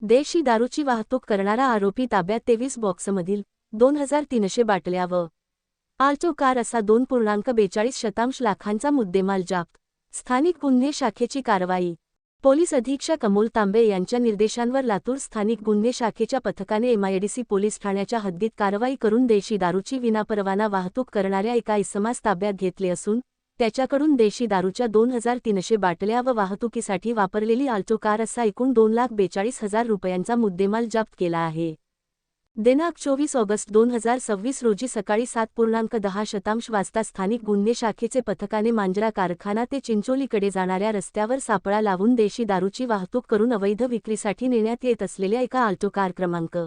देशी दारूची वाहतूक करणारा आरोपी ताब्यात 23 बॉक्समधील 2300 बाटल्या व आल्टो कार असा 2.42 लाखांचा मुद्देमाल जप्त. स्थानिक गुन्हे शाखेची कारवाई. पोलीस अधीक्षक अमोल तांबे यांच्या निर्देशांवर लातूर स्थानिक गुन्हे शाखेच्या पथकाने एमआयडीसी पोलीस ठाण्याच्या हद्दीत कारवाई करून देशी दारूची विनापरवाना वाहतूक करणाऱ्या एका इसमास ताब्यात घेतले असून त्याच्याकडून देशी दारूच्या 2300 बाटल्या व वाहतुकीसाठी वापरलेली आल्टो कार असा एकूण 2,42,000 रुपयांचा मुद्देमाल जप्त केला आहे. दिनांक 24 ऑगस्ट 2026 रोजी सकाळी 7.10 वाजता स्थानिक गुन्हे शाखेचे पथकाने मांजरा कारखाना ते चिंचोलीकडे जाणाऱ्या रस्त्यावर सापळा लावून देशी दारूची वाहतूक करून अवैध विक्रीसाठी नेण्यात येत असलेल्या एका आल्टो कार क्रमांक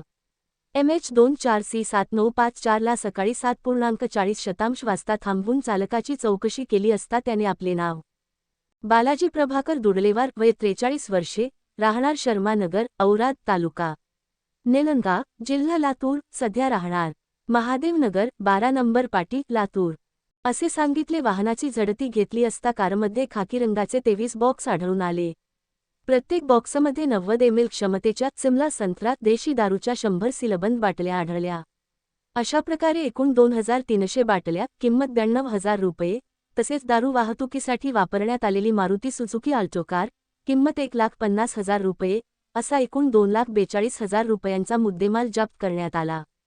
MH24C7954 ला सकाळी 7.40 वाजता थांबवून चालकाची चौकशी केली असता त्याने आपले नाव बालाजी प्रभाकर दुडलेवार वय 43 वर्षे, राहणार शर्मानगर, औराद तालुका निलंगा, जिल्हा लातूर, सध्या राहणार महादेवनगर 12 नंबर पाटी, लातूर असे सांगितले. वाहनाची झडती घेतली असता कारमध्ये खाकी रंगाचे 23 बॉक्स आढळून आले. प्रत्येक बॉक्समध्ये 90 ml क्षमतेच्या सिमला संत्रा देशी दारूच्या 100 सीलबंद बाटल्या आढळल्या. अशा प्रकारे एकूण 2300 बाटल्या, किंमत 92,000 रुपये, तसेच दारू वाहतुकीसाठी वापरण्यात आलेली मारुती सुझुकी आल्टो कार, किंमत 1,50,000 रुपये, असा एकूण 2,42,000 रुपयांचा मुद्देमाल जप्त करण्यात आला.